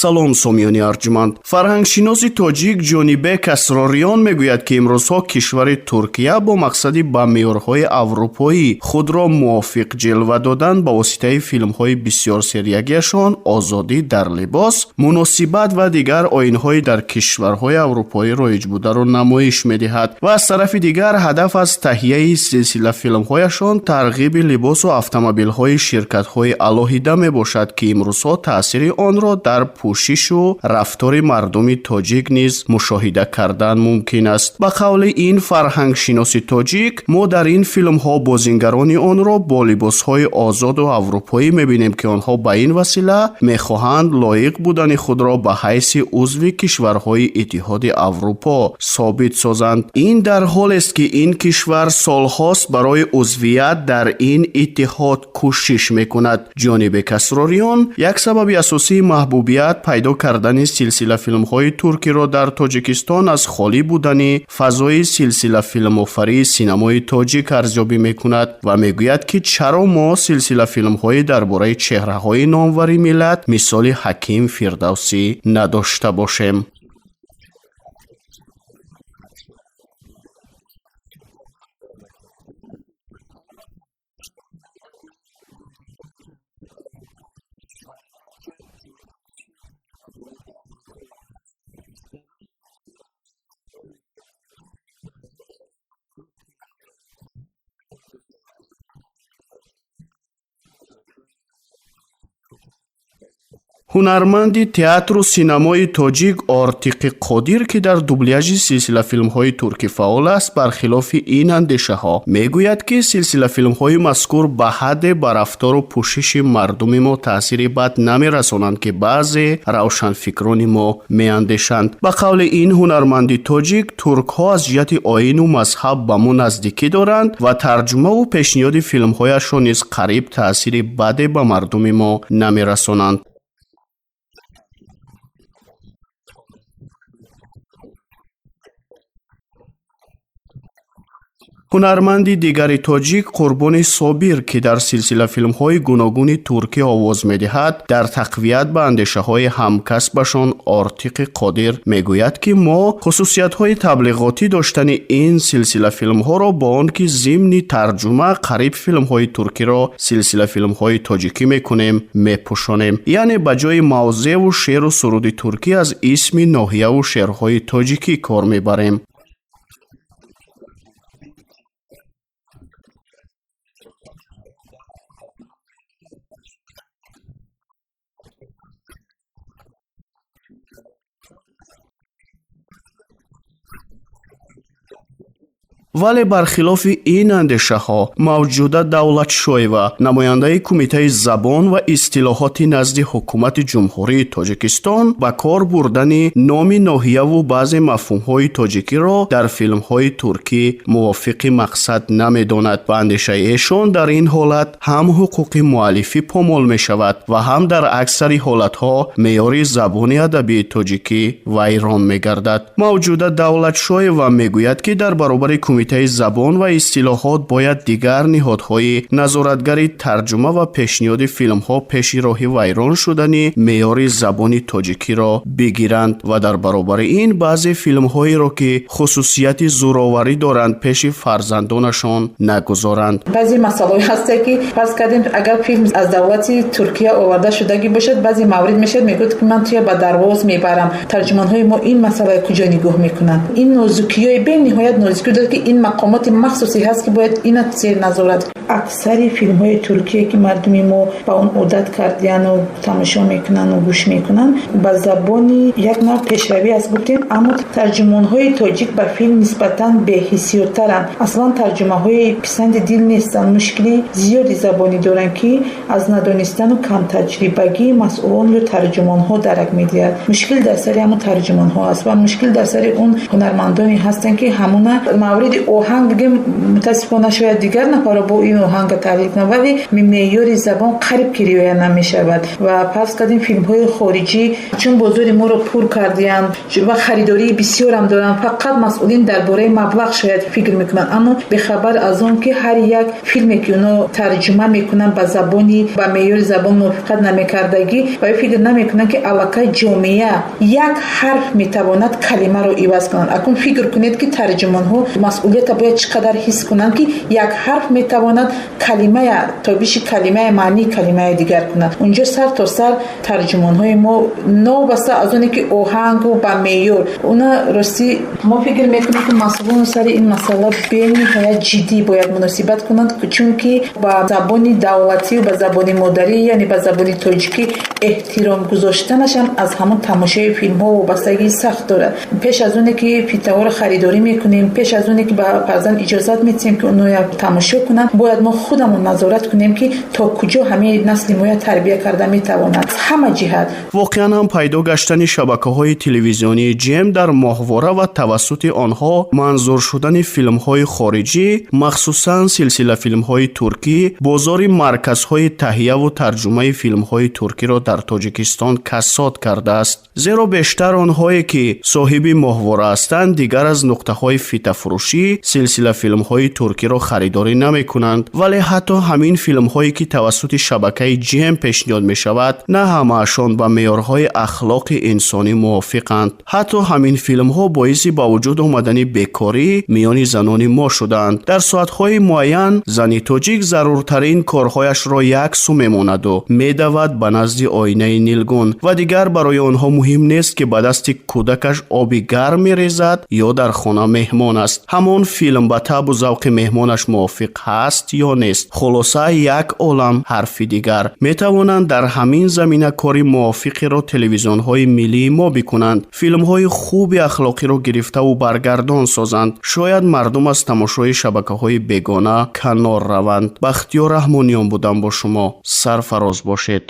салом сомиёни арҷманд. Фарҳангшиноси тоҷик Ҷонибек Асрориён мегӯяд ки имрӯзҳо кишвари Туркия бо мақсади ба меъёрҳои аврупоӣ худро мувофиқ ҷилва додан ба воситаи филмҳои бисёрсериягиашон «Озодӣ дар либос», «Муносибат» ва дигар оинҳои дар кишварҳои аврупоӣ роиҷ бударо намоиш медиҳад ва аз тарафи дигар ҳадаф аз таҳияи силсила филмҳояшон тарғиби либосу автомобилҳои ширкатҳои алоҳида мебошад ки имрӯзҳо таъсири онро дар пӯшишу рафтори мардуми тоҷик низ мушоҳида кардан мумкин аст. Ба қавли ин фарҳангшиноси тоҷик, мо дар ин филмҳо бозингарони онро бо либосҳои озоду аврупоӣ мебинем ки онҳо ба ин васила мехоҳанд лоиқ будани худро ба ҳайси узви кишварҳои Иттиҳоди Аврупо собит созанд. Ин дар ҳолест ки ин кишвар солҳост барои узвият дар ин иттиҳод кӯшиш мекунад. Ҷонибек Асрориён як сабаби асосии маҳбубият пайдо кардани силсила филмҳои туркиро дар Тоҷикистон аз холӣ будани фазои силсила филмофарии синамои тоҷик арзёбӣ мекунад ва мегӯяд ки чаро мо силсила филмҳои дар бораи чеҳраҳои номвари миллат мисоли Ҳаким Фирдавсӣ надошта бошем. ҳунарманди театру синамои тоҷик Ортиқи Қодир ки дар дубляжи силсила филмҳои туркӣ фаъол аст, бархилофи ин андешаҳо мегӯяд ки силсила филмҳои мазкур ба ҳадде ба рафтору пӯшиши мардуми мо таъсири бад намерасонанд ки баъзе равшанфикрони мо меандешанд. Ба қавли ин ҳунарманди тоҷик, туркҳо аз ҷиҳати оину мазҳаб ба мо наздикӣ доранд ва тарҷумаву пешниҳоди филмҳояшон низ қариб таъсири баде ба мардуми мо намерасонанд. ҳунарманди дигари тоҷик Қурбони Собир ки дар силсила филмҳои гуногуни туркӣ овоз медиҳад, дар тақвият ба андешаҳои ҳамкасбашон Ортиқи Қодир мегӯяд ки мо хусусиятҳои таблиғотӣ доштани ин силсила филмҳоро бо он ки зимни тарҷума қариб филмҳои туркиро силсила филмҳои тоҷикӣ мекунем мепӯшонем, яъне ба ҷои мавзеъу шеъру суруди туркӣ аз исми ноҳияву шеърҳои тоҷикӣ кор мебарем. вале бархилофи ин андешаҳо Мавҷуда Давлатшоева, намояндаи Кумитаи забон ва истилоҳоти назди ҳукумати ҷумҳурии Тоҷикистон, ба кор бурдани номи ноҳияву баъзе мафҳумҳои тоҷикиро дар филмҳои туркӣ мувофиқи мақсад намедонад. ба андешаи эшон дар ин ҳолат ҳам ҳуқуқи муаллифӣ помол мешавад ва ҳам дар аксари ҳолатҳо меъёри забони адабии тоҷикӣ вайрон мегардад. Мавҷуда Давлатшоева мегӯяд ки дар баробари Кумитаи забон ва истилоҳот бояд дигар ниҳодҳои назоратгари тарҷума ва пешниҳоди филмҳо пеши роҳи вайрон шудани меъёри забони тоҷикиро бигиранд ва дар баробари ин баъзе филмҳоеро ки хусусияти зӯроварӣ доранд пеши фарзандонашон нагузоранд. баъзе масъалаҳое ҳаст ки фарз кардем агар филм аз давлати Туркия оварда шудагӣ бошад, баъзе маврид мешад мегӯяд ки ман туя ба дарвоз мебарам. Тарҷумонҳои мо ин масъалаи куҷо нигоҳ мекунанд? ин нозукиёи бениҳоят нозукӣ дорад ки ин мақомоти махсусе ҳаст ки бояд ина зер назорат. аксари филмҳои туркие ки мардуми мо ба он одат кардияну тамошо мекунанд ва гӯш мекунанд ба забони як навъ пешравӣ аст гуфтем, аммо тарҷумонҳои тоҷик ба филм нисбатан беҳиссиёттаранд. аслан тарҷумаҳои писанди дил нестанд. мушкили зиёди забонӣ доранд ки аз надонистану камтаҷрибагии масъулони тарҷумонҳо дарак медиҳад. мушкил дар сари ҳамон тарҷумонҳо аст ва мушкил дар сари он ҳунармандоне ҳастанд ки ҳамона мавриди оҳанг диге мутаассифона шояд дигар нафарро бо ин оҳанга таҳлил кунанд, вале меъёри забон қариб ки риоя намешавад ва фарз кардем филмҳои хориҷӣ чун бозори моро пур кардиянд ва харидории бисёрам доранд, фақат масъулин дар бораи маблағ шояд фикр мекунанд, аммо бехабар аз он ки ҳар як филме ки оно тарҷума мекунанд ба забони ба меъёри забон мувофиқат намекардагӣ ва фикр намекунанд ки аллакай ҷомеа як ҳарф метавонад калимаро иваз кунад. акун фикр кунед ки тарҷумонҳо масъулиятро бояд чӣ қадар ҳис кунанд ки як ҳарф метавонад калимая тобиши калимая маънии калимая дигар кунад. унҷо сар то сар тарҷумонҳои мо новбаста аз оне ки оҳангу ба меъёр уна рости мо фикр мекунем ки масъулон сари ин масъала бениҳоят ҷиддӣ бояд муносибат кунанд, чунки ба забони давлатию ба забони модарӣ яъне ба забони тоҷикӣ эҳтиром гузоштанашам аз ҳамон тамошои филмҳо вобастагии сахт дорад. пеш аз оне ки филмҳоро харидорӣ мекунем, пеш аз оне ки ба фарзанд иҷозат медиҳем ки онҳоро тамошо кунанд, бояд мо худамон назорат кунем ки то куҷо ҳамаи насли моя тарбия карда метавонад. ҳама ҷиҳат воқеан ҳам пайдо гаштани шабакаҳои телевизионии ҷем дар моҳвора ва тавассути онҳо манзур шудани филмҳои хориҷӣ, махсусан силсила филмҳои туркӣ, бозори марказҳои таҳияву тарҷумаи филмҳои туркиро дар тоҷикистон касод кардааст. зеро бештар онҳое ки соҳиби моҳвора ҳастанд дигар аз нуқтаҳои фитафурӯшӣ силсила филмҳои туркиро харидорӣ намекунанд, вале ҳатто ҳамин филмҳое ки тавассути шабакаи ҷем пешниҳод мешавад на ҳамаашон ба меъёрҳои ахлоқи инсонӣ мувофиқанд. ҳатто ҳамин филмҳо боиси ба вуҷуд омадани бекорӣ миёни занони мо шуданд. дар соатҳои муайян зани тоҷик заруртарин корҳояшро як су мемонаду медавад ба назди оинаи нилгун ва дигар барои онҳо муҳим нест ки ба дасти кӯдакаш оби гарм мерезад ё дар хона меҳмон аст. ҳамон филм ба табу завқи меҳмонаш мувофиқ ҳаст ё нест. хулоса як олам ҳарфи дигар. метавонанд дар ҳамин замина кори мувофиқеро телевизионҳои миллии мо бикунанд, филмҳои хуби ахлоқиро гирифтаву баргардон созанд. шояд мардум аз тамошои шабакаҳои бегона канор раванд. бахтиёр раҳмониён будам бо шумо. сарфароз бошед.